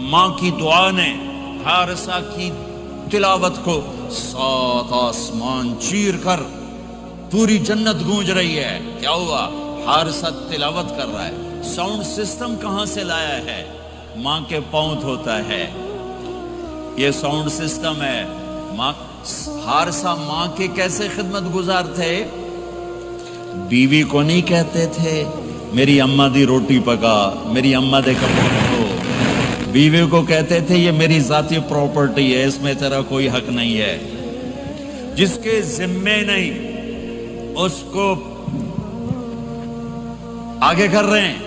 ماں کی دعا نے حارثہ کی تلاوت کو 7 آسمان چیر کر پوری جنت گونج رہی ہے. کیا ہوا؟ حارثہ تلاوت کر رہا ہے. ساؤنڈ سسٹم کہاں سے لایا ہے؟ ماں کے پاؤں ہوتا ہے. یہ ساؤنڈ سسٹم ہے. حارثہ ماں کے کیسے خدمت گزار تھے؟ بیوی کو نہیں کہتے تھے میری اماں دی روٹی پکا، میری اماں دے کپڑے دھو. بیوی کو کہتے تھے یہ میری ذاتی پراپرٹی ہے، اس میں تیرا کوئی حق نہیں ہے. جس کے ذمے نہیں اس کو آگے کر رہے ہیں.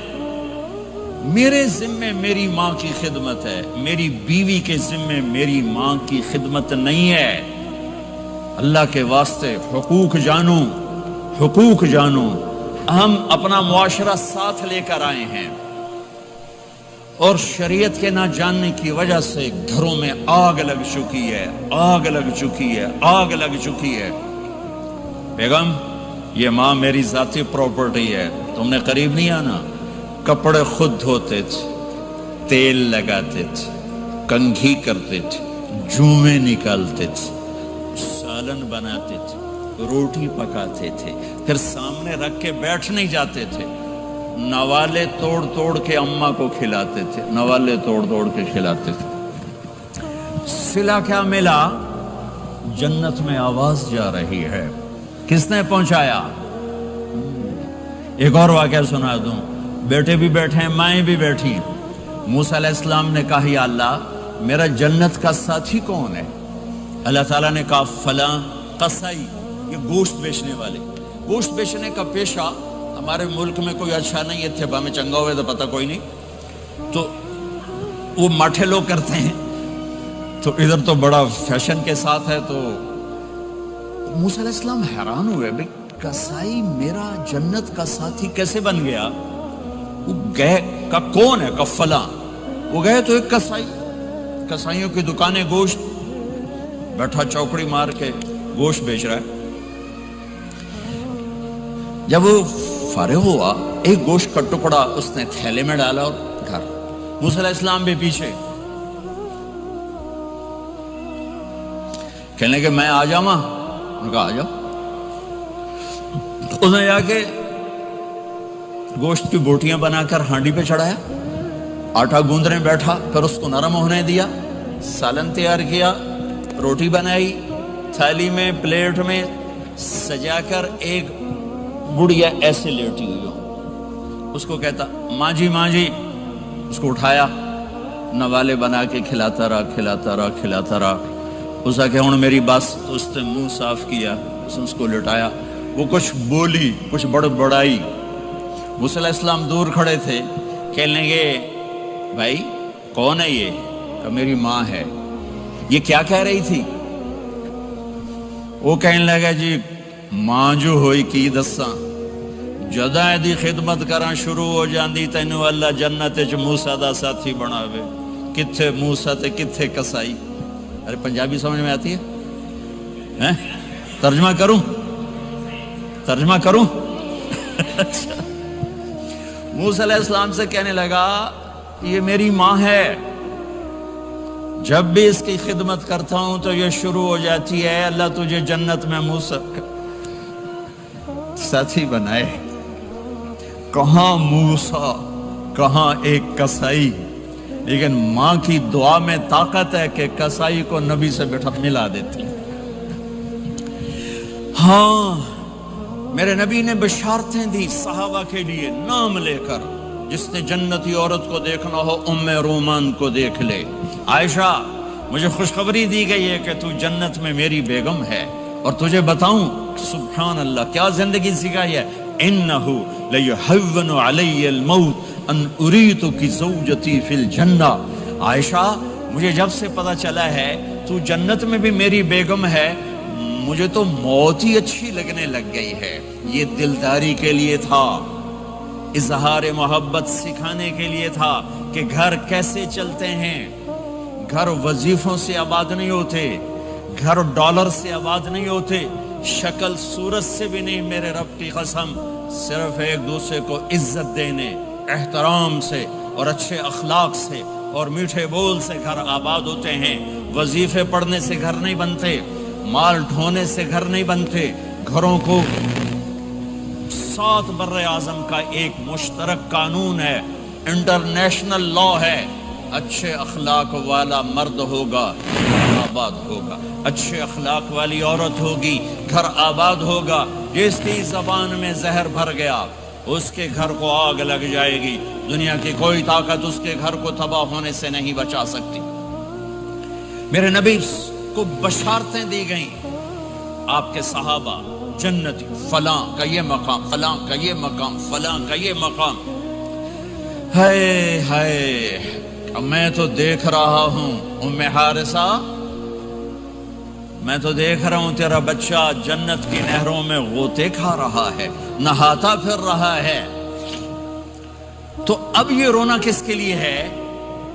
میرے ذمے میری ماں کی خدمت ہے، میری بیوی کے ذمے میری ماں کی خدمت نہیں ہے. اللہ کے واسطے حقوق جانو، حقوق جانو. ہم اپنا معاشرہ ساتھ لے کر آئے ہیں اور شریعت کے نہ جاننے کی وجہ سے گھروں میں آگ لگ چکی ہے، آگ لگ چکی ہے، آگ لگ چکی ہے. بیگم یہ ماں میری ذاتی پراپرٹی ہے، تم نے قریب نہیں آنا. کپڑے خود دھوتے تھے، تیل لگاتے تھے، کنگھی کرتے تھے، جوئیں نکالتے تھے، سالن بناتے تھے، روٹی پکاتے تھے، پھر سامنے رکھ کے بیٹھ نہیں جاتے تھے. نوالے توڑ توڑ کے اماں کو کھلاتے تھے، نوالے توڑ توڑ کے کھلاتے تھے. صلہ کیا ملا؟ جنت میں آواز جا رہی ہے. کس نے پہنچایا؟ ایک اور واقعہ سنا دوں. بیٹے بھی بیٹھے ہیں، مائیں بھی بیٹھی. موسیٰ علیہ السلام نے کہا یا اللہ میرا جنت کا ساتھی کون ہے؟ اللہ تعالیٰ نے کہا فلاں قصائی، یہ گوشت بیچنے والے. گوشت بیچنے کا پیشہ ہمارے ملک میں کوئی اچھا نہیں ہے. تھے میں چنگا ہوئے تو پتہ کوئی نہیں، تو وہ ماٹھے لوگ کرتے ہیں. تو ادھر تو بڑا فیشن کے ساتھ ہے. تو موسیٰ علیہ السلام حیران ہوئے بھئی قصائی میرا جنت کا ساتھی کیسے بن گیا؟ وہ گئے کا کون ہے؟ کا فلاں. وہ گئے تو ایک قصائی، قصائیوں کی دکانیں، گوشت، بیٹھا چوکڑی مار کے گوشت بیچ رہا ہے. جب وہ فارغ ہوا ایک گوشت کا ٹکڑا اس نے تھیلے میں ڈالا اور گھر. موسیٰ علیہ السلام بھی پیچھے. کہنے کہ میں آ جاؤں. انہوں نے کہا آ جاؤ. اس نے جا کے گوشت کی بوٹیاں بنا کر ہانڈی پہ چڑھایا، آٹا گوندنے بیٹھا، پھر اس کو نرم ہونے دیا، سالن تیار کیا، روٹی بنائی، تھالی میں پلیٹ میں سجا کر ایک بڑھیا ایسے لیٹی ہوئی ہو. اس کو کہتا ماں جی ماں جی. اس کو اٹھایا، نوالے بنا کے کھلاتا رہا کھلاتا رہا کھلاتا رہا. اس کا کہ ہوں میری بس. تو اس نے منہ صاف کیا، اس نے اس کو لٹایا. وہ کچھ بولی، کچھ بڑبڑائی. موسیٰ علیہ السلام دور کھڑے تھے. کہنے لگے بھائی کون ہے یہ؟ کہ میری ماں ہے. یہ کیا کہہ رہی تھی؟ وہ کہنے لگا جی ماں جو ہوئی کی دساں، جداں دی خدمت کراں شروع ہو جاندی تینوں اللہ جنت وچ موسیٰ دا ساتھی بناوے. کتھے موسیٰ تے کتھے قصائی. ارے پنجابی سمجھ میں آتی ہے؟ ترجمہ کروں؟ ترجمہ کروں؟ موسیٰ علیہ السلام سے کہنے لگا یہ میری ماں ہے، جب بھی اس کی خدمت کرتا ہوں تو یہ شروع ہو جاتی ہے اللہ تجھے جنت میں موسیٰ ساتھی بنائے. کہاں موسیٰ، کہاں ایک قصائی. لیکن ماں کی دعا میں طاقت ہے کہ قصائی کو نبی سے بٹھا ملا دیتی. ہاں میرے نبی نے بشارتیں دی صحابہ کے لیے نام لے کر. جس نے جنتی عورت کو دیکھنا ہو ام رومان کو دیکھ لے. عائشہ مجھے خوشخبری دی گئی ہے کہ تو جنت میں میری بیگم ہے. اور تجھے بتاؤں سبحان اللہ کیا زندگی سکھائی ہے. انہو لیحون علی الموت ان اریتک زوجتی فی الجنہ. عائشہ مجھے جب سے پتا چلا ہے تو جنت میں بھی میری بیگم ہے، مجھے تو موت ہی اچھی لگنے لگ گئی ہے. یہ دلداری کے لیے تھا، اظہار محبت سکھانے کے لیے تھا کہ گھر کیسے چلتے ہیں. گھر وظیفوں سے آباد نہیں ہوتے، گھر ڈالر سے آباد نہیں ہوتے، شکل صورت سے بھی نہیں. میرے رب کی قسم صرف ایک دوسرے کو عزت دینے، احترام سے اور اچھے اخلاق سے اور میٹھے بول سے گھر آباد ہوتے ہیں. وظیفے پڑھنے سے گھر نہیں بنتے، مال ڈھونے سے گھر نہیں بنتے. گھروں کو 7 بر اعظم کا ایک مشترک قانون ہے، انٹرنیشنل لا ہے. اچھے اخلاق والا مرد ہوگا گھر آباد ہوگا، اچھے اخلاق والی عورت ہوگی گھر آباد ہوگا. جس کی زبان میں زہر بھر گیا اس کے گھر کو آگ لگ جائے گی. دنیا کی کوئی طاقت اس کے گھر کو تباہ ہونے سے نہیں بچا سکتی. میرے نبی کو بشارتیں دی گئیں، آپ کے صحابہ جنتی، فلاں کا یہ مقام، فلاں کا یہ مقام، فلاں کا یہ مقام. ہائے ہائے، میں تو دیکھ رہا ہوں ام حارثہ، میں تو دیکھ رہا ہوں تیرا بچہ جنت کی نہروں میں غوطے کھا رہا ہے، نہاتا پھر رہا ہے. تو اب یہ رونا کس کے لیے ہے؟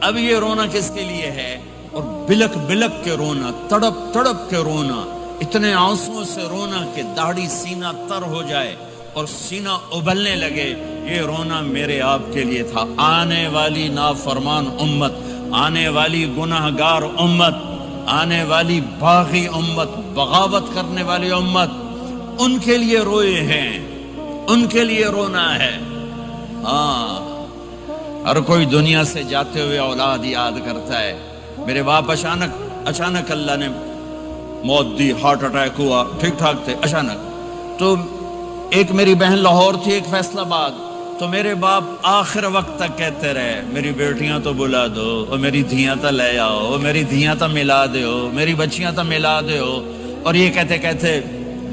اب یہ رونا کس کے لیے ہے؟ اور بلک بلک کے رونا، تڑپ تڑپ کے رونا، اتنے آنسوں سے رونا کہ داڑھی سینہ تر ہو جائے اور سینہ ابلنے لگے. یہ رونا میرے آپ کے لیے تھا. آنے والی نافرمان امت، آنے والی گناہگار امت، آنے والی باغی امت، بغاوت کرنے والی امت، ان کے لیے روئے ہیں، ان کے لیے رونا ہے. ہاں، ہر کوئی دنیا سے جاتے ہوئے اولاد یاد کرتا ہے. میرے باپ اچانک اللہ نے موت دی، ہارٹ اٹیک ہوا، ٹھیک ٹھاک تھے، اچانک. تو ایک میری بہن لاہور تھی، ایک فیصل آباد. تو میرے باپ آخر وقت تک کہتے رہے میری بیٹیاں تو بلا دو، اور میری دھیاں تو لے آؤ، اور میری دھیاں تو ملا دیو، میری بچیاں تو ملا دیو. اور یہ کہتے کہتے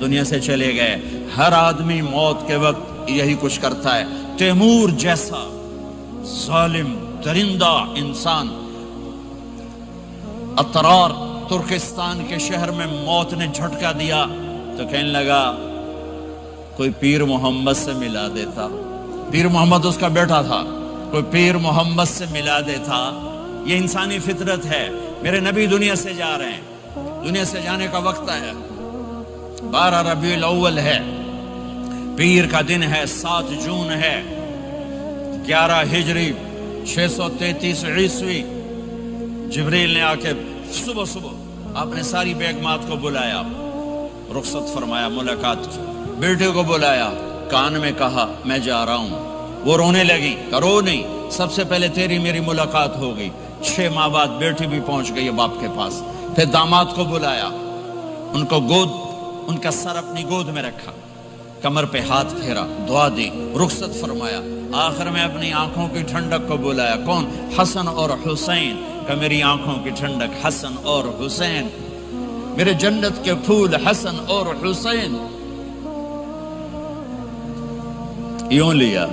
دنیا سے چلے گئے. ہر آدمی موت کے وقت یہی کچھ کرتا ہے. تیمور جیسا ظالم درندہ انسان اطرار ترکستان کے شہر میں موت نے جھٹکا دیا تو کہنے لگا کوئی پیر محمد سے ملا دیتا. پیر محمد اس کا بیٹا تھا، کوئی پیر محمد سے ملا دیتا. یہ انسانی فطرت ہے. میرے نبی دنیا سے جا رہے ہیں، دنیا سے جانے کا وقت ہے. 12 ربیع الاول ہے، پیر کا دن ہے، 7 جون ہے، 11 ہجری 633 عیسوی. جبریل نے آ کے صبح آپ نے ساری بیگمات کو بلایا، رخصت فرمایا، ملاقات کی. بیٹے کو بلایا، کان میں کہا میں جا رہا ہوں. وہ رونے لگی، کرو نہیں، سب سے پہلے تیری میری ملاقات ہو گئی. 6 ماہ بعد بیٹی بھی پہنچ گئی باپ کے پاس. پھر داماد کو بلایا، ان کا سر اپنی گود میں رکھا، کمر پہ ہاتھ پھیرا، دعا دی، رخصت فرمایا. آخر میں اپنی آنکھوں کی ٹھنڈک کو بلایا. کون؟ حسن اور حسین. کہ میری آنکھوں کی ٹھنڈک حسن اور حسین، میرے جنت کے پھول حسن اور حسین. یوں لیا،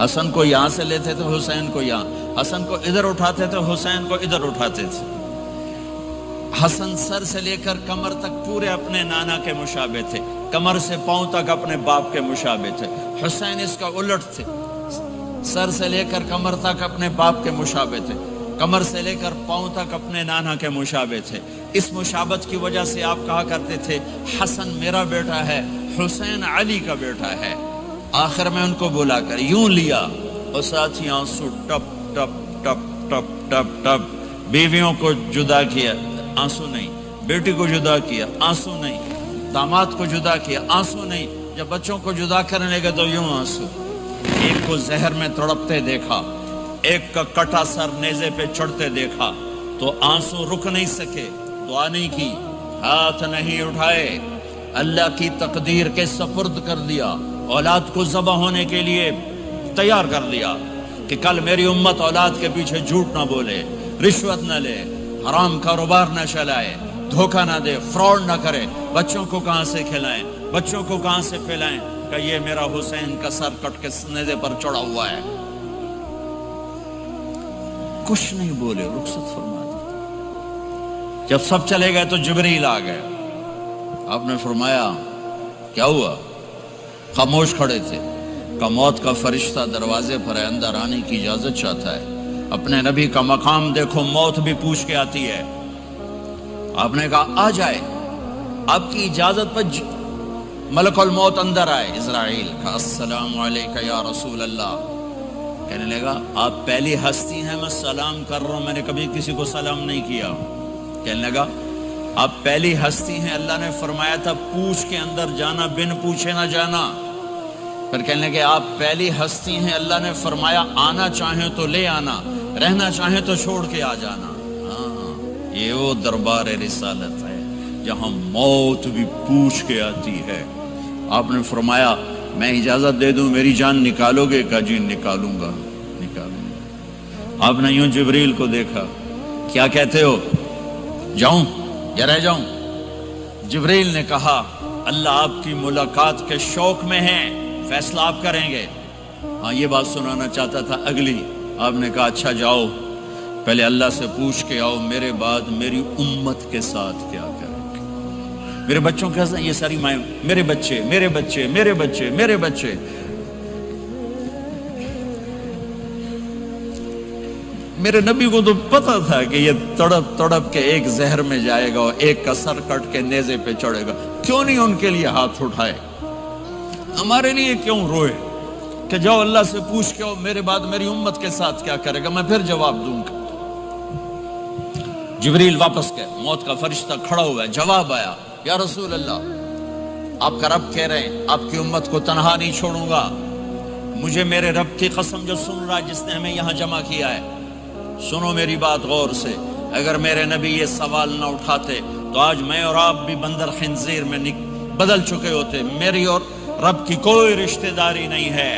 حسن کو یہاں سے لیتے تھے، حسین کو یہاں، حسن کو ادھر اٹھاتے تھے، حسین کو ادھر اٹھاتے تھے. حسن سر سے لے کر کمر تک پورے اپنے نانا کے مشابہ تھے، کمر سے پاؤں تک اپنے باپ کے مشابہ تھے. حسین اس کا الٹ تھے، سر سے لے کر کمر تک اپنے باپ کے مشابہ تھے، کمر سے لے کر پاؤں تک اپنے نانا کے مشابہ تھے. اس مشابہت کی وجہ سے آپ کہا کرتے تھے حسن میرا بیٹا ہے، حسین علی کا بیٹا ہے. آخر میں ان کو بلا کر یوں لیا اور ساتھ ہی آنسو ٹپ ٹپ ٹپ ٹپ ٹپ ٹپ. بیویوں کو جدا کیا، آنسو نہیں. بیٹی کو جدا کیا، آنسو نہیں. داماد کو جدا کیا، آنسو نہیں. جب بچوں کو جدا کرنے لگے تو یوں آنسو. ایک کو زہر میں تڑپتے دیکھا، ایک کا کٹا سر نیزے پہ چڑھتے دیکھا تو آنسو رک نہیں سکے. دعا نہیں کی، ہاتھ نہیں اٹھائے، اللہ کی تقدیر کے سپرد کر دیا. اولاد کو ذبح ہونے کے لیے تیار کر لیا کہ کل میری امت اولاد کے پیچھے جھوٹ نہ بولے، رشوت نہ لے، حرام کاروبار نہ چلائے، دھوکہ نہ دے، فراڈ نہ کرے. بچوں کو کہاں سے کھلائیں، بچوں کو کہاں سے پھیلائیں کہ یہ میرا حسین کا سر کٹ کے نیزے پر چڑھا ہوا ہے. کچھ نہیں بولے، رخصت فرما دی. جب سب چلے گئے تو جبریل آ گئے. آپ نے فرمایا کیا ہوا؟ خاموش کھڑے تھے. کہ موت کا فرشتہ دروازے پر ہے، اندر آنے کی اجازت چاہتا ہے. اپنے نبی کا مقام دیکھو، موت بھی پوچھ کے آتی ہے. آپ نے کہا آ جائے، آپ کی اجازت پر ملک الموت اندر آئے. اسرائیل کا السلام علیکہ یا رسول اللہ. کہنے لگا آپ پہلی ہستی ہیں، میں سلام کر رہا ہوں، میں نے کبھی کسی کو سلام نہیں کیا۔ کہنے لگا آپ پہلی ہستی ہیں، اللہ نے فرمایا تھا پوچھ کے اندر جانا، بن پوچھے نہ جانا۔ پھر کہنے لگے آپ پہلی ہستی ہیں، اللہ نے فرمایا آنا چاہیں تو لے آنا، رہنا چاہیں تو چھوڑ کے آ جانا۔ ہاں، یہ وہ دربار رسالت ہے جہاں موت بھی پوچھ کے آتی ہے۔ آپ نے فرمایا میں اجازت دے دوں میری جان نکالو گے؟ کہا جی نکالوں گا، نکالوں گا۔ آپ نے یوں جبریل کو دیکھا، کیا کہتے ہو، جاؤں یا رہ جاؤں؟ جبریل نے کہا اللہ آپ کی ملاقات کے شوق میں ہے، فیصلہ آپ کریں گے۔ ہاں یہ بات سنانا چاہتا تھا اگلی۔ آپ نے کہا اچھا جاؤ، پہلے اللہ سے پوچھ کے آؤ میرے بعد میری امت کے ساتھ کیا کریں گے، میرے بچوں کے ساتھ۔ یہ ساری مائیں میرے بچے میرے بچے میرے بچے میرے بچے۔ میرے نبی کو تو پتا تھا کہ یہ تڑپ تڑپ کے ایک زہر میں جائے گا اور ایک کا سر کٹ کے نیزے پہ چڑھے گا، کیوں نہیں ان کے لیے ہاتھ اٹھائے، ہمارے لیے کیوں روئے کہ جاؤ اللہ سے پوچھ کے آؤ میرے بعد میری امت کے ساتھ کیا کرے گا، میں پھر جواب دوں گا۔ جبریل واپس گئے، موت کا فرشتہ کھڑا ہوا ہے، جواب آیا یا رسول اللہ آپ کا رب کہہ رہے ہیں آپ کی امت کو تنہا نہیں چھوڑوں گا۔ مجھے میرے رب کی قسم جو سن رہا ہے جس نے ہمیں یہاں جمع کیا ہے، سنو میری بات غور سے، اگر میرے نبی یہ سوال نہ اٹھاتے تو آج میں اور آپ بھی بندر خنزیر میں بدل چکے ہوتے۔ میری اور رب کی کوئی رشتہ داری نہیں ہے۔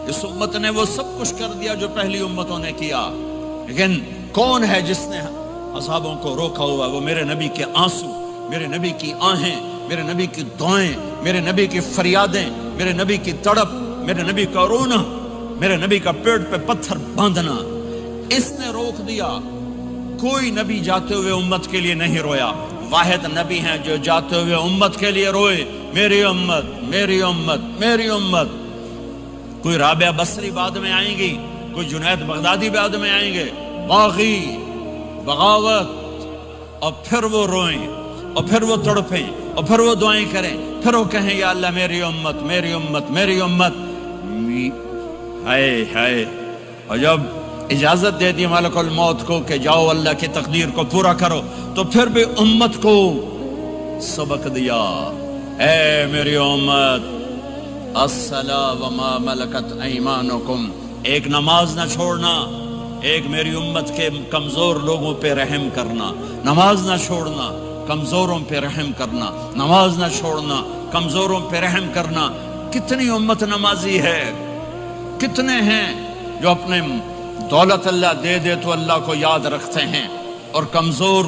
اس امت نے وہ سب کچھ کر دیا جو پہلی امتوں نے کیا، لیکن کون ہے جس نے اصحابوں کو روکا ہوا؟ وہ میرے نبی کے آنسو، میرے نبی کی آہیں، میرے نبی کی دعائیں، میرے نبی کی فریادیں، میرے نبی کی تڑپ، میرے نبی کا رونا، میرے نبی کا پیٹ پہ پتھر باندھنا، اس نے روک دیا۔ کوئی نبی جاتے ہوئے امت کے لیے نہیں رویا، واحد نبی ہیں جو جاتے ہوئے امت کے لیے روئے، میری امت میری امت میری امت۔ کوئی رابعہ بصری بعد میں آئیں گی، کوئی جنید بغدادی بعد میں آئیں گے، باغی بغاوت، اور پھر وہ روئیں اور پھر وہ تڑپیں اور پھر وہ دعائیں کریں، پھر وہ کہیں یا اللہ میری امت میری امت میری امت۔ ہائے ہائے، اور جب اجازت دے دی ملک الموت کو کہ جاؤ اللہ کی تقدیر کو پورا کرو، تو پھر بھی امت کو سبق دیا، اے میری امت الصلاۃ وما ملکت ایمانکم، ایک نماز نہ چھوڑنا، ایک میری امت کے کمزور لوگوں پہ رحم کرنا، نماز نہ چھوڑنا، کمزوروں پہ رحم کرنا، نماز نہ چھوڑنا، کمزوروں پہ رحم کرنا۔ کتنی امت نمازی ہے، کتنے ہیں جو اپنے دولت اللہ دے دے تو اللہ کو یاد رکھتے ہیں اور کمزور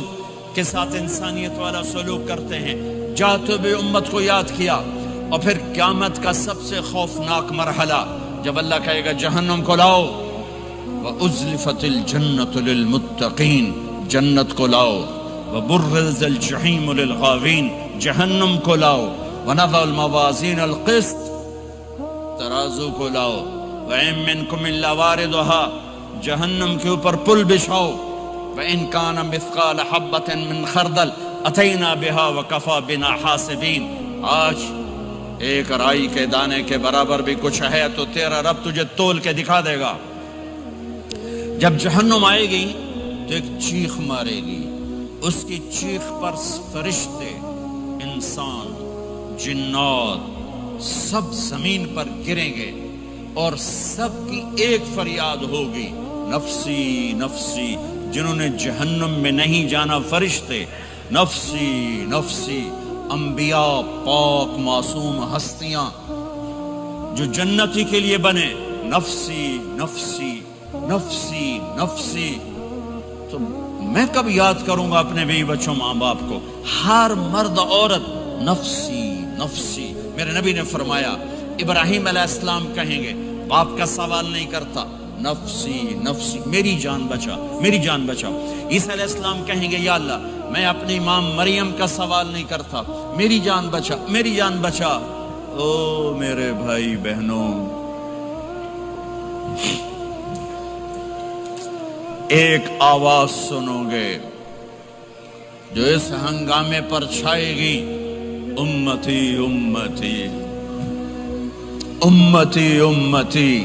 کے ساتھ انسانیت والا سلوک کرتے ہیں۔ جاتے ہوئے امت کو یاد کیا، اور پھر قیامت کا سب سے خوفناک مرحلہ جب اللہ کہے گا جہنم کو لاؤ، وَأُزْلِفَتِ الْجَنَّةُ لِلْمُتَّقِينَ، جنت کو لاؤ، وَبُرِّزَ الْجَحِيمُ لِلْغَاوِينَ، جہنم کو لاؤ، وَنَضَعُ الْمَوَازِينَ الْقِسْطَ، ترازو کو لاؤ، وَإِن مِّنكُمْ إِلَّا وَارِدُهَا، جہنم کے اوپر پل بچھاؤ، وَإِن كَانَ مِثْقَالَ حَبَّةٍ مِّن خَرْدَلٍ أَتَيْنَا بِهَا وَكَفَىٰ بِنَا حَاسِبِينَ۔ آج ایک رائی کے دانے کے برابر بھی کچھ ہے تو تیرا رب تجھے تول کے دکھا دے گا۔ جب جہنم آئے گی تو ایک چیخ مارے گی، اس کی چیخ پر فرشتے، انسان، جنات سب زمین پر گریں گے اور سب کی ایک فریاد ہوگی، نفسی نفسی۔ جنہوں نے جہنم میں نہیں جانا فرشتے، نفسی نفسی۔ انبیاء، پاک معصوم ہستیاں جو جنتی کے لیے بنے، نفسی نفسی نفسی نفسی۔ تو میں کب یاد کروں گا اپنے بیوی بچوں ماں باپ کو؟ ہر مرد عورت نفسی نفسی۔ میرے نبی نے فرمایا ابراہیم علیہ السلام کہیں گے، باپ کا سوال نہیں کرتا، نفسی نفسی، میری جان بچا میری جان بچا۔ عیسیٰ علیہ السلام کہیں گے یا اللہ میں اپنی ماں مریم کا سوال نہیں کرتا، میری جان بچا میری جان بچا۔ او میرے بھائی بہنوں، ایک آواز سنو گے جو اس ہنگامے پر چھائے گی، امتی امتی امتی امتی۔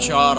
4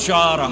4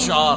4,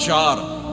4,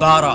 12।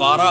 12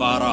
12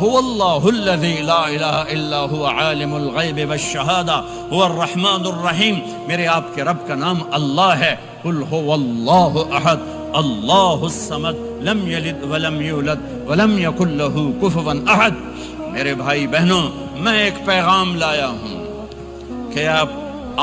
هو اللہ الذی لا الہ الا هو عالم الغیب والشہادہ هو الرحمن الرحیم. میرے آپ کے رب کا نام اللہ ہے. قل هو اللہ احد اللہ الصمد لم یلد ولم یولد ولم یکن له کفوا احد. میرے بھائی بہنوں، میں ایک پیغام لایا ہوں کہ اب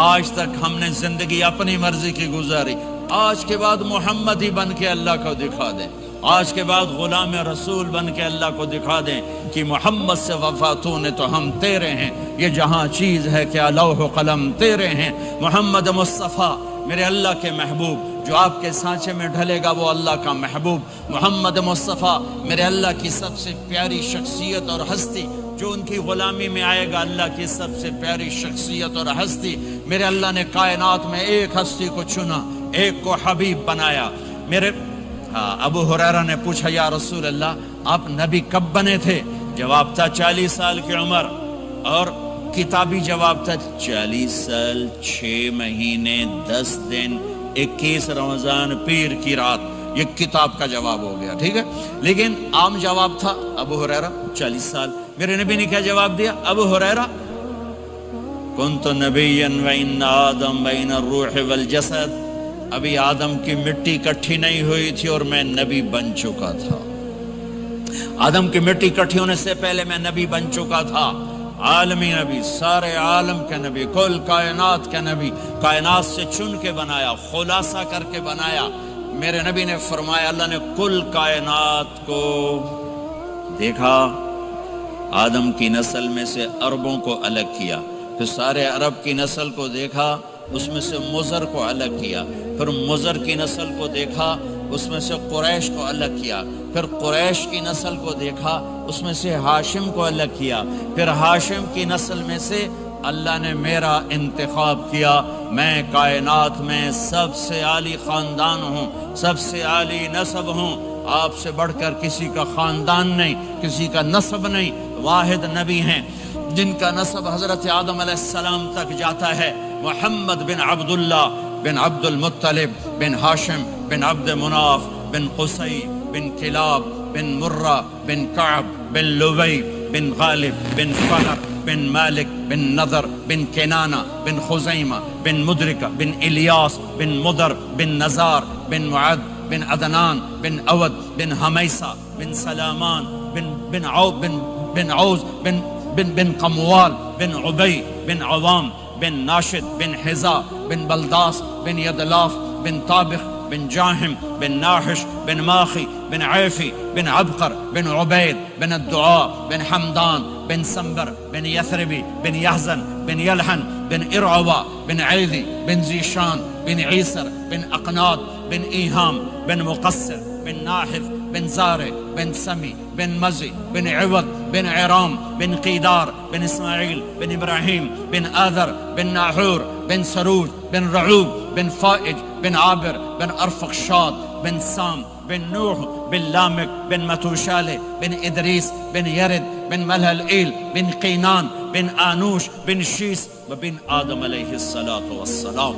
آج تک ہم نے زندگی اپنی مرضی کی گزاری، آج کے بعد محمد ہی بن کے اللہ کو دکھا دیں. آج کے بعد غلام رسول بن کے اللہ کو دکھا دیں کہ محمد سے وفا تو نے تو ہم تیرے ہیں. یہ جہاں چیز ہے کیا لوح و قلم تیرے ہیں. محمد مصطفیٰ میرے اللہ کے محبوب، جو آپ کے سانچے میں ڈھلے گا وہ اللہ کا محبوب. محمد مصطفیٰ میرے اللہ کی سب سے پیاری شخصیت اور ہستی، جو ان کی غلامی میں آئے گا اللہ کی سب سے پیاری شخصیت اور ہستی. میرے اللہ نے کائنات میں ایک ہستی کو چنا، ایک کو حبیب بنایا. میرے ابو ہریرہ نے پوچھا یا رسول اللہ آپ نبی کب بنے تھے؟ جواب تھا 40 سال کی عمر. اور کتابی جواب تھا 40 سال 6 مہینے 10 دن 21 رمضان پیر کی رات. یہ کتاب کا جواب ہو گیا، ٹھیک ہے. لیکن عام جواب تھا ابو ہریرہ 40 سال. میرے نبی نے کیا جواب دیا؟ ابو ہریرہ کنت نبیا وان آدم بین الروح والجسد. ابھی آدم کی مٹی اکٹھی نہیں ہوئی تھی اور میں نبی بن چکا تھا. آدم کی مٹی اکٹھی ہونے سے پہلے میں نبی بن چکا تھا. عالمی نبی، سارے عالم کے نبی، کل کائنات کے نبی. کائنات سے چن کے بنایا، خلاصہ کر کے بنایا. میرے نبی نے فرمایا اللہ نے کل کائنات کو دیکھا، آدم کی نسل میں سے عربوں کو الگ کیا، پھر سارے عرب کی نسل کو دیکھا، اس میں سے مضر کو الگ کیا، پھر مضر کی نسل کو دیکھا، اس میں سے قریش کو الگ کیا، پھر قریش کی نسل کو دیکھا، اس میں سے ہاشم کو الگ کیا، پھر ہاشم کی نسل میں سے اللہ نے میرا انتخاب کیا. میں کائنات میں سب سے عالی خاندان ہوں، سب سے عالی نسب ہوں. آپ سے بڑھ کر کسی کا خاندان نہیں، کسی کا نسب نہیں. واحد نبی ہیں جن کا نسب حضرت آدم علیہ السلام تک جاتا ہے. محمد بن عبداللہ بن عبد المطلب بن ہاشم بن عبد مناف بن قصی بن کلاب بن مرہ بن کعب بن لبی بن غالب بن فہر بن مالک بن نضر بن کنانہ بن خزیمہ بن مدرکہ بن الیاس بن مدر بن نزار بن معد بن عدنان بن اود بن حمیسہ بن سلامان بن عوز بن قموال بن عبی بن عوام بن ناشد بن حزا بن بلداس بن یدلاف بن طابخ بن جاہم بن ناحش بن ماخی بن عیفی بن عبقر بن عبید بن الدعاء بن حمدان بن سنبر بن یثربی بن یحزن بن یلحن بن ارعوا بن عیدی بن زیشان بن عیسر بن اقناد بن ایہام بن مقصر بن ناحف بن زارع بن سمی بن مزی بن عوض بن عرام بن قیدار بن اسماعیل بن ابراہیم بن آذر بن ناحور بن سروج بن رعوب بن فائج بن عابر بن ارفخشاد بن سام بن نوح بن لامک بن متوشالہ بن ادریس بن یرد بن ملہلئیل بن قینان بن آنوش بن شیس وبن آدم علیہ السلام.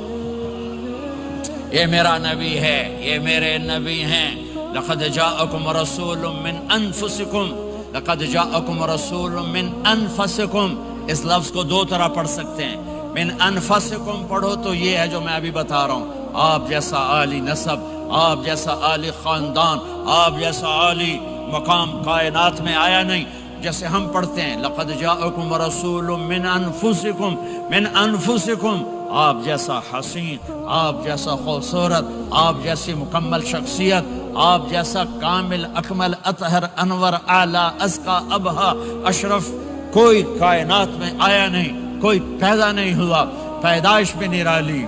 یہ میرا نبی ہے، یہ میرے نبی ہیں. لقد جاءکم رسول من انفسکم، لقد جاءکم رسول من انفسکم. اس لفظ کو دو طرح پڑھ سکتے ہیں. من انفسکم پڑھو تو یہ ہے جو میں ابھی بتا رہا ہوں. آپ جیسا عالی نسب، آپ جیسا عالی خاندان، آپ جیسا عالی مقام کائنات میں آیا نہیں. جیسے ہم پڑھتے ہیں لقد جاءکم رسول من انفسکم، من انفسکم، آپ جیسا حسین، آپ جیسا خوبصورت، آپ جیسی مکمل شخصیت، آپ جیسا کامل اکمل اطہر انور اعلیٰ ازکا ابہا اشرف کوئی کائنات میں آیا نہیں، کوئی پیدا نہیں ہوا. پیدائش بھی نرالی،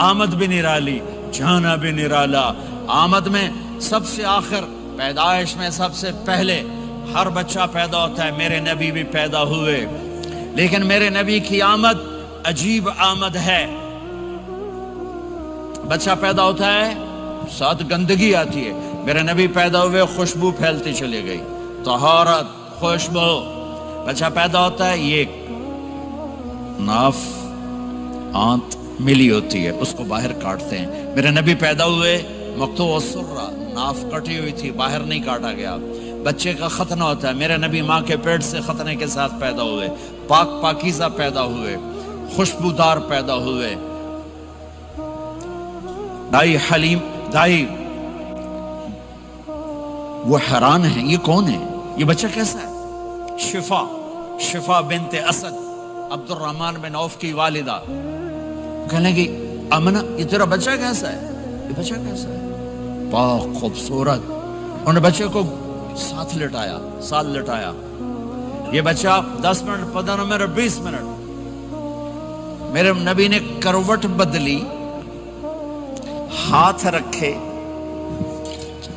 آمد بھی نرالی، جانا بھی نرالا. آمد میں سب سے آخر، پیدائش میں سب سے پہلے. ہر بچہ پیدا ہوتا ہے، میرے نبی بھی پیدا ہوئے، لیکن میرے نبی کی آمد عجیب آمد ہے. بچہ پیدا ہوتا ہے ساتھ گندگی آتی ہے. میرے نبی پیدا ہوئے خوشبو پھیلتی چلی گئی، طہارت، خوشبو. بچہ پیدا ہوتا ہے یہ ناف آنت ملی ہوتی ہے، اس کو باہر کاٹتے ہیں. میرے نبی پیدا ہوئے مقطوع السرہ، ناف کٹی ہوئی تھی، باہر نہیں کاٹا گیا. بچے کا ختنہ ہوتا ہے. میرے نبی ماں کے پیٹ سے ختنے کے ساتھ پیدا ہوئے, پاک پاکیزہ پیدا ہوئے, خوشبودار پیدا ہوئے. دائی حلیم دائی وہ حیران ہیں, یہ کون ہے, یہ بچہ کیسا ہے؟ شفا بنت اسد, عبد الرحمن بن عوف کی والدہ, کہنے لگی آمنہ یہ تیرا بچہ کیسا ہے؟ یہ بچہ کیسا ہے؟ پاک خوبصورت. انہوں نے بچے کو ساتھ لٹایا. یہ بچہ 10 منٹ 15 منٹ 20 منٹ, میرے نبی نے کروٹ بدلی, ہاتھ رکھے,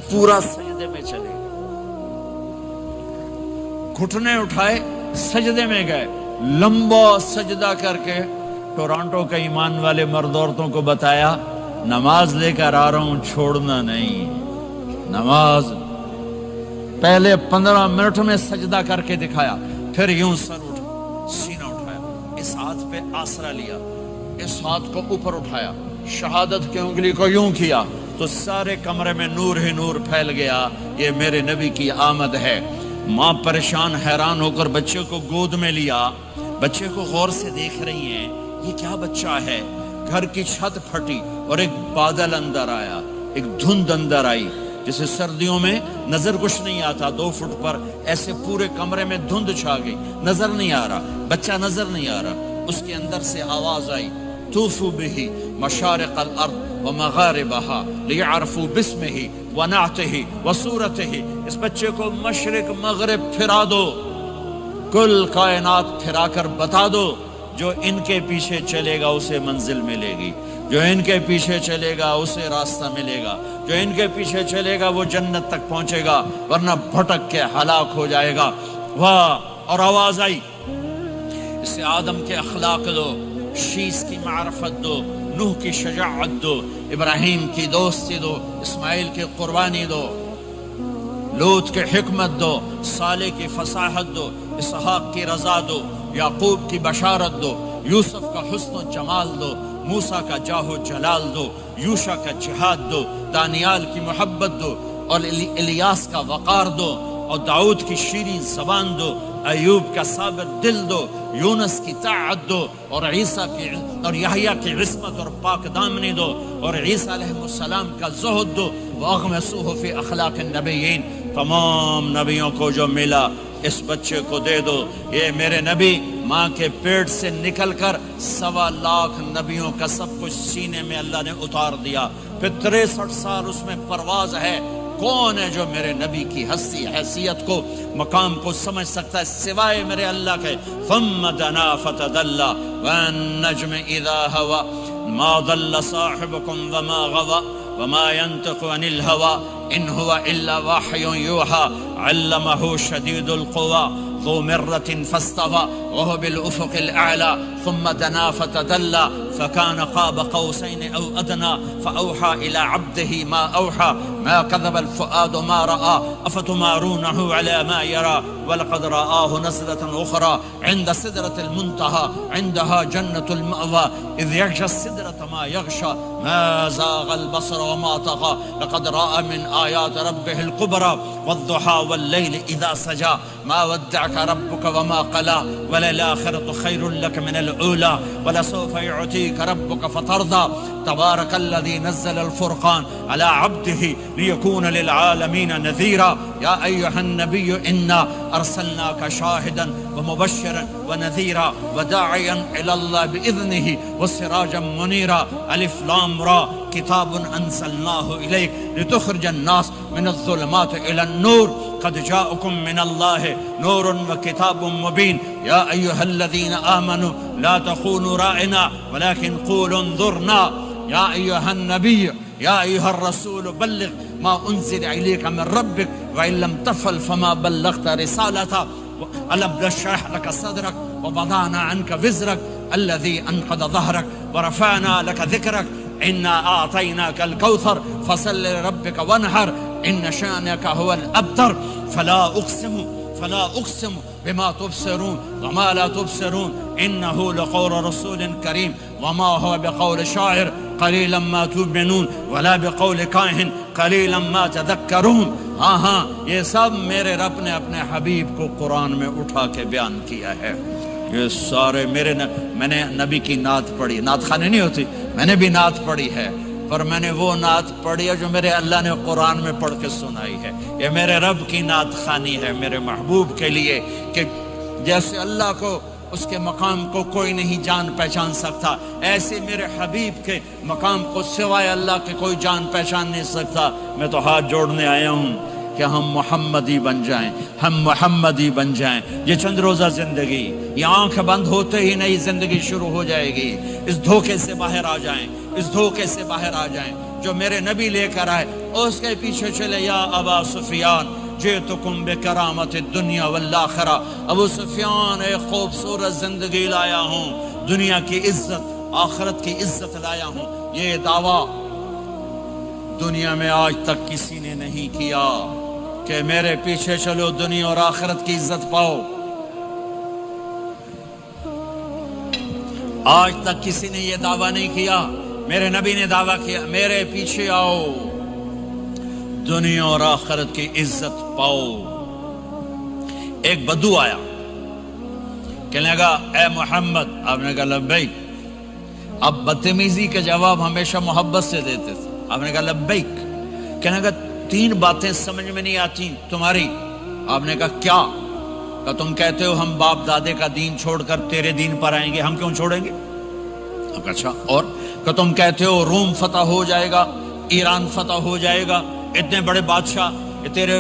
پورا سجدے میں چلے, گھٹنے اٹھائے, سجدے میں گئے, لمبا سجدہ کر کے ٹورانٹو کے ایمان والے مرد عورتوں کو بتایا نماز لے کر آ رہا ہوں, چھوڑنا نہیں. نماز پہلے 15 منٹ میں سجدہ کر کے دکھایا, پھر یوں سینہ اٹھایا, اس ہاتھ پہ آسرا لیا, اس ہاتھ کو اوپر اٹھایا, شہادت کی انگلی کو یوں کیا تو سارے کمرے میں نور ہی نور پھیل گیا. یہ میرے نبی کی آمد ہے. ماں پریشان حیران ہو کر بچے کو گود میں لیا, بچے کو غور سے دیکھ رہی ہیں, یہ کیا بچہ ہے. گھر کی چھت پھٹی اور ایک بادل اندر آیا, ایک دھند اندر آئی, جیسے سردیوں میں نظر کچھ نہیں آتا, 2 فٹ پر ایسے پورے کمرے میں دھند چھا گئی, نظر نہیں آ رہا, بچہ نظر نہیں آ رہا. اس کے اندر سے آواز آئی طوفوا به مشارق الارض ومغاربها لیعرفوا باسمه ونعته وصورته. اس بچے کو مشرق مغرب پھرا دو, کل کائنات پھرا کر بتا دو. جو ان کے پیچھے چلے گا اسے منزل ملے گی, جو ان کے پیچھے چلے گا اسے راستہ ملے گا, جو ان کے پیچھے چلے گا وہ جنت تک پہنچے گا, ورنہ بھٹک کے ہلاک ہو جائے گا. واہ. اور آواز آئی اسے آدم کے اخلاق دو, شیس کی معرفت دو, نوح کی شجاعت دو, ابراہیم کی دوستی دو, اسماعیل کی قربانی دو, لوط کی حکمت دو, صالح کی فصاحت دو, اسحاق کی رضا دو, یعقوب کی بشارت دو, یوسف کا حسن و جمال دو, موسیٰ کا جاہ و جلال دو, یوشع کا جہاد دو, دانیال کی محبت دو, اور الیاس کا وقار دو, اور داؤد کی شیریں زبان دو, ایوب کا ثابت دل دو, یونس کی طاعت دو, اور عیسیٰ کی اور یحییٰ کی عصمت اور پاک دامنی دو, اور عیسیٰ علیہ السلام کا زہد دو. وَأَغْمَسُوهُ فِي أَخْلَاقِ النَّبِيِّينَ. تمام نبیوں کو جو ملا اس بچے کو دے دو. یہ میرے نبی ماں کے پیٹ سے نکل کر 1.25 لاکھ نبیوں کا سب کچھ سینے میں اللہ نے اتار دیا. پھر 63 سال اس میں پرواز ہے. کون ہے جو میرے نبی کی ہستی حیثیت کو مقام کو سمجھ سکتا ہے سوائے میرے اللہ کے. ثم دنا فتدلى والنجم اذا هوى ما ضل صاحبكم وما غوى وما ينطق عن الهوى ان هو الا وحي يوحى علمه شديد القوى ذو مرة فاستوى وهو بالأفق الأعلى ثم دنا فتدلى فكان قاب قوسين أو أدنى فأوحى إلى عبده ما أوحى ما كذب الفؤاد ما رأى أفتمارونه على ما يرى ولقد رآه نزلة أخرى عند سدرة المنتهى عندها جنة المأوى إذ يغشى السدرة ما يغشى ما زاغ البصر وما طغى لقد رأى من آيات ربه الكبرى والضحى والليل إذا سجى ما ودعك ربك وما قلى وللآخرة خير لك من الأولى ولسوف يعطيك ربك فترضى تبارك الذي نزل الفرقان على عبده ليكون للعالمين نذيرا يا أيها النبي إنا أرسلناك شاهدا ومبشرا ونذيرا وداعيا إلى الله بإذنه وسراجا منيرا ألف لام را كتاب أنزلناه إليك لتخرج الناس من الظلمات إلى النور قد جاءكم من الله نور وكتاب مبين يا أيها الذين آمنوا لا تخونوا رائنا ولكن قولوا انظرنا يا أيها النبي يا أيها الرسول بلغ ما أنزل إليك من ربك وإن لم تفعل فما بلغت رسالته ألم نشرح لك صدرك ووضعنا عنك وزرك الذي أنقض ظهرك ورفعنا لك ذكرك إنا أعطيناك الكوثر فصل لربك وانحر إن شانك هو الأبتر فلا أقسم بما تبصرون وما لا تبصرون إنه لقول رسول كريم وما هو بقول شاعر قليلا ما تؤمنون ولا بقول كاهن قلیلا ما تذکرون۔ ہاں ہاں، یہ سب میرے رب نے اپنے حبیب کو قرآن میں اٹھا کے بیان کیا ہے۔ یہ سارے میں نے نبی کی نعت پڑھی، نعت خانی نہیں ہوتی، میں نے بھی نعت پڑھی ہے، پر میں نے وہ نعت پڑھی ہے جو میرے اللہ نے قرآن میں پڑھ کے سنائی ہے۔ یہ میرے رب کی نعت خانی ہے میرے محبوب کے لیے، کہ جیسے اللہ کو اس کے مقام کو کوئی نہیں جان پہچان سکتا، ایسے میرے حبیب کے مقام کو سوائے اللہ کے کوئی جان پہچان نہیں سکتا۔ میں تو ہاتھ جوڑنے آیا ہوں کہ ہم محمدی بن جائیں، ہم محمدی بن جائیں۔ یہ چند روزہ زندگی، یہ آنکھ بند ہوتے ہی نئی زندگی شروع ہو جائے گی۔ اس دھوکے سے باہر آ جائیں، اس دھوکے سے باہر آ جائیں جو میرے نبی لے کر آئے، اور اس کے پیچھے چلے۔ یا ابا سفیان جئتکم بکرامت الدنیا والآخرہ، ابو سفیان ایک خوبصورت زندگی لایا ہوں، دنیا کی عزت آخرت کی عزت لایا ہوں۔ یہ دعویٰ دنیا میں آج تک کسی نے نہیں کیا کہ میرے پیچھے چلو دنیا اور آخرت کی عزت پاؤ۔ آج تک کسی نے یہ دعویٰ نہیں کیا، میرے نبی نے دعویٰ کیا میرے پیچھے آؤ دنیا اور آخرت کی عزت پاؤ۔ ایک بدو آیا، کہنے لگا اے محمد، آپ نے کہا لبیک۔ اب بدتمیزی کا جواب ہمیشہ محبت سے دیتے تھے۔ آپ نے کہا لبیک۔ کہنے لگا 3 باتیں سمجھ میں نہیں آتی تمہاری۔ آپ نے کہا کیا؟ کہ تم کہتے ہو ہم باپ دادے کا دین چھوڑ کر تیرے دین پر آئیں گے، ہم کیوں چھوڑیں گے؟ اچھا، اور کہ تم کہتے ہو روم فتح ہو جائے گا، ایران فتح ہو جائے گا، اتنے بڑے بادشاہ یہ تیرے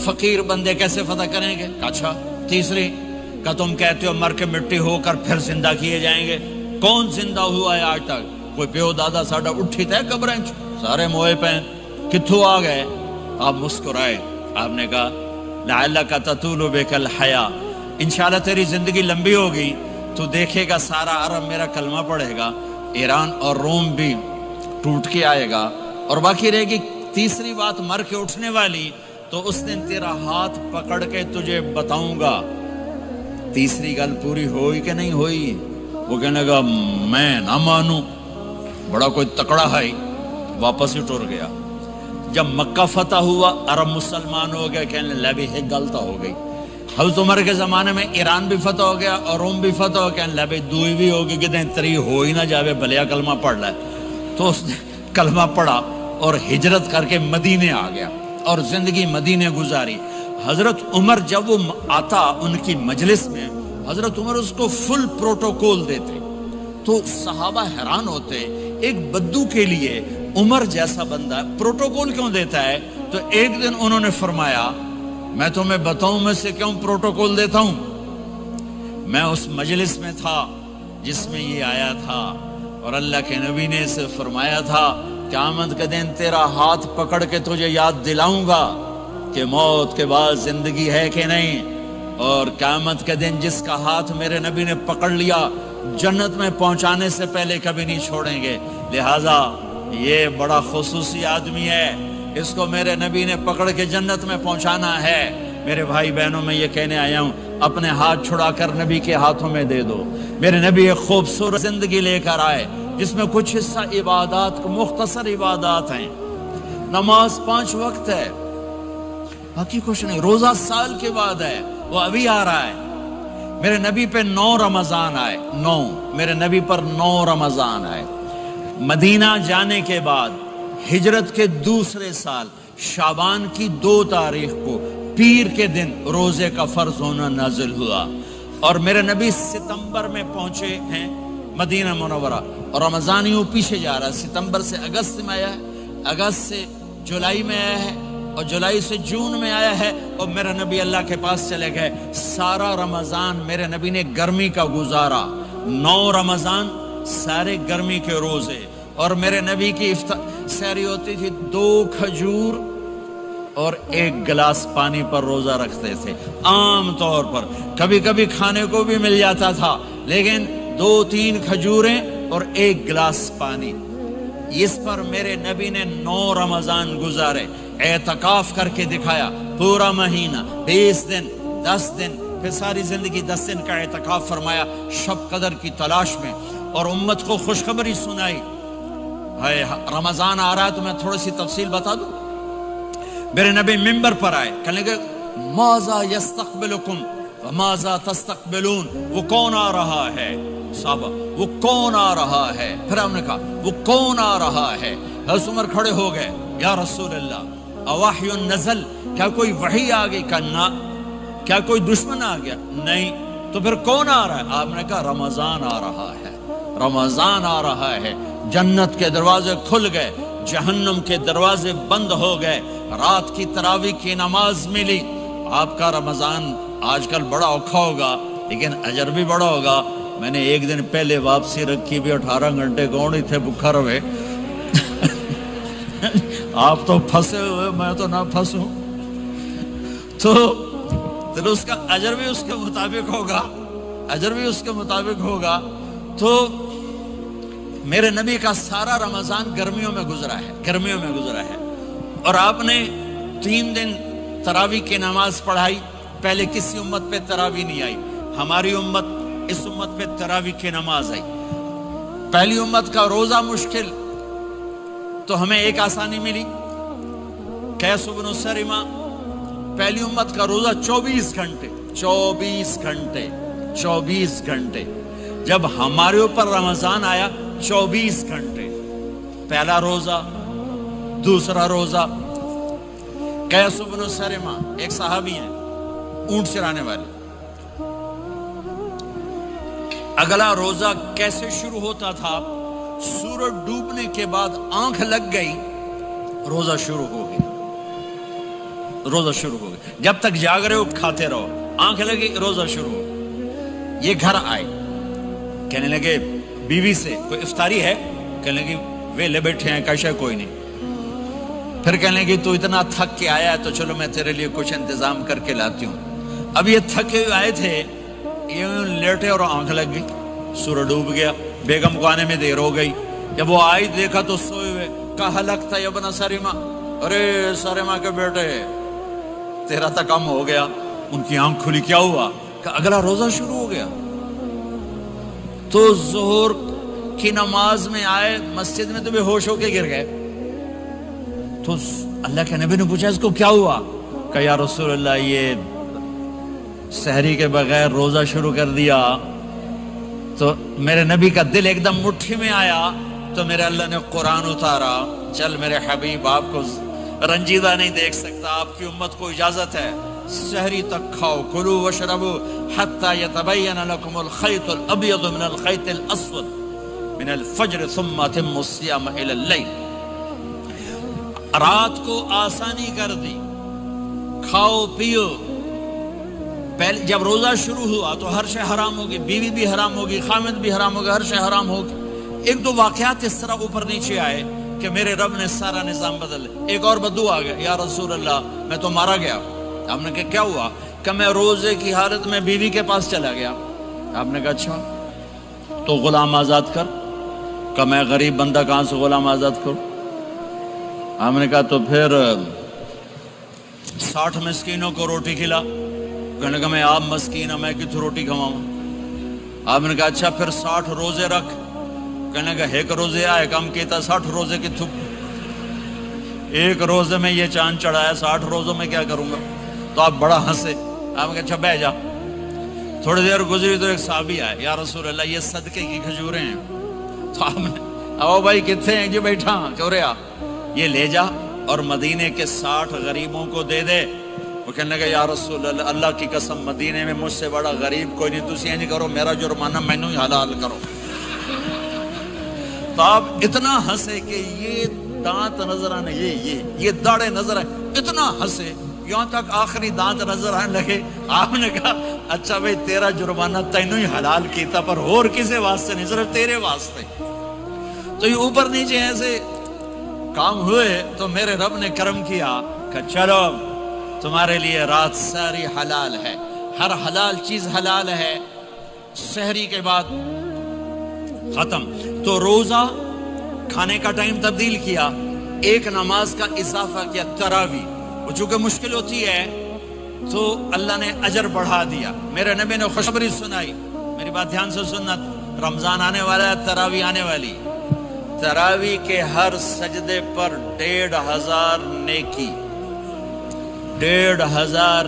فقیر بندے کیسے فتح کریں گے؟ اچھا، تیسری کہ تم کہتے ہو مر کے مٹی ہو کر پھر زندہ کیے جائیں گے، کون زندہ ہوا ہے آج تک؟ کوئی پیو دادا ساڈا اٹھی تے قبریں سارے موئے پہ کتھوں آ گئے؟ آپ مسکرائے، آپ نے کہا لعلک تطول بک الحیا، انشاءاللہ تیری زندگی لمبی ہوگی، تو دیکھے گا سارا عرب میرا کلمہ پڑھے گا، ایران اور روم بھی ٹوٹ کے آئے گا، اور باقی رہے گی تیسری بات مر کے اٹھنے والی، تو اس دن تیرا ہاتھ پکڑ کے تجھے بتاؤں گا۔ تیسری گل پوری ہوئی کہ نہیں ہوئی؟ وہ کہنے لگا میں نہ مانوں، بڑا کوئی تکڑا ہے، واپس ہی ٹر گیا۔ جب مکہ فتح ہوا، عرب مسلمان ہو گئے، کہنے لگے ایک غلطہ ہو گئی۔ حضرت عمر کے زمانے میں ایران بھی فتح ہو گیا اور روم بھی فتح ہو گیا، کہنے لگے دوئی بھی ہوگی کہ تری ہو ہی نہ جاوے، بھلیا کلمہ پڑھ لے۔ تو اس نے کلمہ پڑھا اور ہجرت کر کے مدینے آ گیا اور زندگی مدینے گزاری۔ حضرت عمر جب وہ آتا ان کی مجلس میں، حضرت عمر اس کو فل پروٹوکول دیتے، تو صحابہ حیران ہوتے، ایک بدو کے لیے عمر جیسا بندہ پروٹوکول کیوں دیتا ہے؟ تو ایک دن انہوں نے فرمایا میں تمہیں بتاؤں میں سے کیوں پروٹوکول دیتا ہوں؟ میں اس مجلس میں تھا جس میں یہ آیا تھا، اور اللہ کے نبی نے اسے فرمایا تھا قیامت کے دن تیرا ہاتھ پکڑ کے تجھے یاد دلاؤں گا کہ موت کے بعد زندگی ہے کہ نہیں، اور قیامت کے دن جس کا ہاتھ میرے نبی نے پکڑ لیا جنت میں پہنچانے سے پہلے کبھی نہیں چھوڑیں گے۔ لہٰذا یہ بڑا خصوصی آدمی ہے، اس کو میرے نبی نے پکڑ کے جنت میں پہنچانا ہے۔ میرے بھائی بہنوں میں یہ کہنے آیا ہوں، اپنے ہاتھ چھڑا کر نبی کے ہاتھوں میں دے دو۔ میرے نبی ایک خوبصورت زندگی لے کر آئے جس میں کچھ حصہ عبادات، مختصر عبادات ہیں، نماز 5 وقت ہے، باقی کچھ نہیں، روزہ سال کے بعد ہے، وہ ابھی آ رہا ہے۔ میرے نبی پہ 9 رمضان آئے، 9 میرے نبی پر 9 رمضان آئے۔ مدینہ جانے کے بعد ہجرت کے دوسرے سال شعبان کی 2 تاریخ کو پیر کے دن روزے کا فرض ہونا نازل ہوا، اور میرے نبی ستمبر میں پہنچے ہیں مدینہ منورہ، اور رمضان یوں پیچھے جا رہا ہے، ستمبر سے اگست میں آیا ہے، اگست سے جولائی میں آیا ہے، اور جولائی سے جون میں آیا ہے، اور میرے نبی اللہ کے پاس چلے گئے۔ سارا رمضان میرے نبی نے گرمی کا گزارا، 9 رمضان سارے گرمی کے روزے، اور میرے نبی کی سحری ہوتی تھی 2 کھجور اور 1 گلاس پانی پر روزہ رکھتے تھے عام طور پر، کبھی کبھی کھانے کو بھی مل جاتا تھا، لیکن 2-3 کھجوریں اور 1 گلاس پانی، اس پر میرے نبی نے 9 رمضان گزارے، اعتکاف کر کے دکھایا، پورا مہینہ 20 دن 10 دن، پھر ساری زندگی 10 دن کا اعتکاف فرمایا شب قدر کی تلاش میں، اور امت کو خوشخبری سنائی۔ رمضان آ رہا ہے تو میں تھوڑی سی تفصیل بتا دوں، میرے نبی منبر پر آئے، کہنے لگے ماذا یستقبلکم وماذا تستقبلون، وہ کون آ رہا ہے؟ صحابہ وہ کون آ رہا ہے؟ پھر ہم نے کہا وہ کون آ رہا ہے؟ حضرت عمر کھڑے ہو گئے، یا رسول اللہ اوحی نزل، کیا کوئی وحی آ گئی؟ کہا نہ۔ کیا کوئی دشمن آ گیا؟ نہیں۔ تو پھر کون آ رہا ہے؟ آپ نے کہا رمضان آ رہا ہے، رمضان آ رہا ہے۔ جنت کے دروازے کھل گئے، جہنم کے دروازے بند ہو گئے، رات کی تراویح کی نماز ملی۔ آپ کا رمضان آج کل بڑا اوکھا ہوگا لیکن اجر بھی بڑا ہوگا۔ میں نے ایک دن پہلے واپسی رکھی بھی 18 گھنٹے کون ہی تھے بکھا رہے آپ تو پھنسے ہوئے، میں تو نہ پھنسوں، تو اس کا اجر بھی اس کے مطابق ہوگا، اجر بھی اس کے مطابق ہوگا۔ تو میرے نبی کا سارا رمضان گرمیوں میں گزرا ہے، گرمیوں میں گزرا ہے، اور آپ نے 3 دن تراویح کی نماز پڑھائی۔ پہلے کسی امت پہ تراویح نہیں آئی، ہماری امت، اس امت پہ تراویح کی نماز آئی۔ پہلی امت کا روزہ مشکل، تو ہمیں ایک آسانی ملی، قیس بن سرمہ، پہلی امت کا روزہ 24 گھنٹے، 24 گھنٹے، 24 گھنٹے۔ جب ہمارے اوپر رمضان آیا 24 گھنٹے، پہلا روزہ، دوسرا روزہ۔ قیس بن سرمہ ایک صحابی ہیں، اونٹ چرانے والے۔ اگلا روزہ کیسے شروع ہوتا تھا؟ سورج ڈوبنے کے بعد آنکھ لگ گئی، روزہ شروع ہو گیا، روزہ شروع ہو گیا۔ جب تک جاگ رہے ہو کھاتے رہو، آنکھ لگی روزہ شروع ہو۔ یہ گھر آئے، کہنے لگے بیوی سے کوئی افطاری ہے؟ کہنے لگے ویلے بیٹھے ہیں، کیسا کوئی نہیں۔ پھر کہنے لگے تو اتنا تھک کے آیا ہے تو چلو میں تیرے لیے کچھ انتظام کر کے لاتی ہوں۔ اب یہ تھکے ہوئے آئے تھے، یہ لیٹے اور آنکھ لگ گئی، سورج ڈوب گیا، بیگم کو آنے میں دیر ہو گئی۔ جب وہ آئی دیکھا تو سوئے ہوئے، کہا ہلکت یا ابن سرمہ، ارے سرمہ کے بیٹے تیرا تو کم ہو گیا۔ ان کی آنکھ کھلی، کیا ہوا؟ کہ اگلا روزہ شروع ہو گیا۔ تو ظہر کی نماز میں آئے، مسجد میں تو بے ہوش ہو کے گر گئے۔ تو اللہ کے نبی نے پوچھا اس کو کیا ہوا؟ کہ یا رسول اللہ یہ سحری کے بغیر روزہ شروع کر دیا۔ تو میرے نبی کا دل ایک دم مٹھی میں آیا، تو میرے اللہ نے قرآن اتارا، چل میرے حبیب آپ کو رنجیدہ نہیں دیکھ سکتا، آپ کی امت کو اجازت ہے، سحری تک کھاؤ، کلوا واشربوا حتی یتبین لکم الخیط الابیض من الخیط الاسود من الفجر ثم اتموا الصیام الی اللیل۔ رات کو آسانی کر دی، کھاؤ پیو۔ پہلے جب روزہ شروع ہوا تو ہر شے حرام ہوگی، بیوی بھی حرام ہوگی، خامد بھی حرام ہوگا، ہر شے حرام ہوگی۔ ایک دو واقعات اس طرح اوپر نیچے آئے کہ میرے رب نے سارا نظام بدل۔ ایک اور بدو آ گیا، یا رسول اللہ میں تو مارا گیا۔ آپ نے کہا کیا ہوا؟ کہ میں روزے کی حالت میں بیوی کے پاس چلا گیا۔ آپ نے کہا اچھا تو غلام آزاد کر۔ کہ میں غریب بندہ کہاں سے غلام آزاد کروں؟ آپ نے کہا تو پھر 60 مسکینوں کو روٹی کھلا۔ کہنے لگا میں آپ مسکین ہوں، میں کتوں روٹی کھواؤں؟ آپ نے کہا اچھا پھر 60 روزے رکھ۔ کہنے لگا ایک روزے آئے کم کیتا، 60 روزے کتوں؟ ایک روزے میں یہ چاند چڑھایا، 60 روزوں میں کیا کروں گا؟ تو آپ بڑا ہنسے۔ آپ نے کہا اچھا بہ جا۔ تھوڑی دیر گزری تو ایک صحابی آئے، یا رسول اللہ یہ صدقے کی کھجوریں ہیں۔ تو آپ نے او بھائی کتنے ہیں جی؟ بیٹھا کیوں رہا؟ یہ لے جا اور مدینے کے 60 غریبوں کو دے دے۔ وہ کہنے لگا یا رسول اللہ اللہ کی قسم مدینے میں مجھ سے بڑا غریب کوئی نہیں، تسی نہیں کرو، میرا جرمانہ مینوں ہی حلال کرو۔ تو آپ اتنا ہنسے کہ یہ دانت نظر آنے، یہ داڑے نظر آئے، اتنا ہنسے یہاں تک آخری دانت نظر آنے لگے۔ آپ نے کہا اچھا بھائی تیرا جرمانہ تینوں ہی حلال کیتا، پر اور کسے واسطے نہیں، صرف تیرے واسطے۔ تو یہ اوپر نیچے ایسے کام ہوئے تو میرے رب نے کرم کیا کہ چلو تمہارے لیے رات ساری حلال ہے، ہر حلال چیز حلال ہے۔ سحری کے بعد ختم۔ تو روزہ کھانے کا ٹائم تبدیل کیا، ایک نماز کا اضافہ کیا، تراویح، وہ چونکہ مشکل ہوتی ہے تو اللہ نے اجر بڑھا دیا۔ میرے نبی نے خوشخبری سنائی، میری بات دھیان سے سننا، رمضان آنے والا ہے، تراویح آنے والی۔ تراویح کے ہر سجدے پر 1500 نیکی، 1,500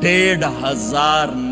1,500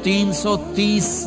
330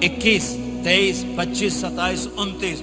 21, 23, 25, 27, 29,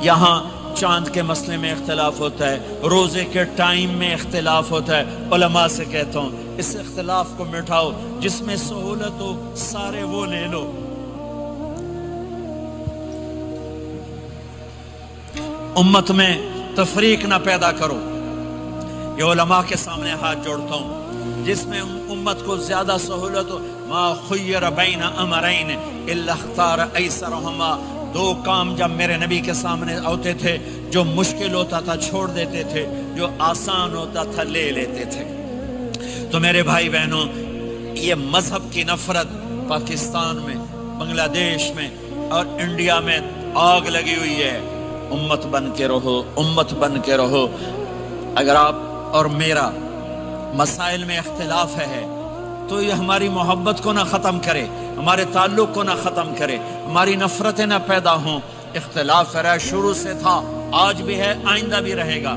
یہاں چاند کے مسئلے میں اختلاف ہوتا ہے، روزے کے ٹائم میں اختلاف ہوتا ہے، علماء سے کہتا ہوں اس اختلاف کو مٹھاؤ، جس میں سہولت ہو سارے وہ لے لو۔ امت میں تفریق نہ پیدا کرو، یہ علماء کے سامنے ہاتھ جوڑتا ہوں، جس میں امت کو زیادہ سہولت ہو، ما خیر بین امرین الا اختار ایسرہما، دو کام جب میرے نبی کے سامنے ہوتے تھے، جو مشکل ہوتا تھا چھوڑ دیتے تھے، جو آسان ہوتا تھا لے لیتے تھے۔ تو میرے بھائی بہنوں، یہ مذہب کی نفرت پاکستان میں، بنگلہ دیش میں اور انڈیا میں آگ لگی ہوئی ہے۔ امت بن کے رہو، امت بن کے رہو۔ اگر آپ اور میرا مسائل میں اختلاف ہے تو یہ ہماری محبت کو نہ ختم کرے، ہمارے تعلق کو نہ ختم کرے، ہماری نفرتیں نہ پیدا ہوں۔ اختلاف شروع سے تھا، آج بھی ہے، آئندہ بھی رہے گا۔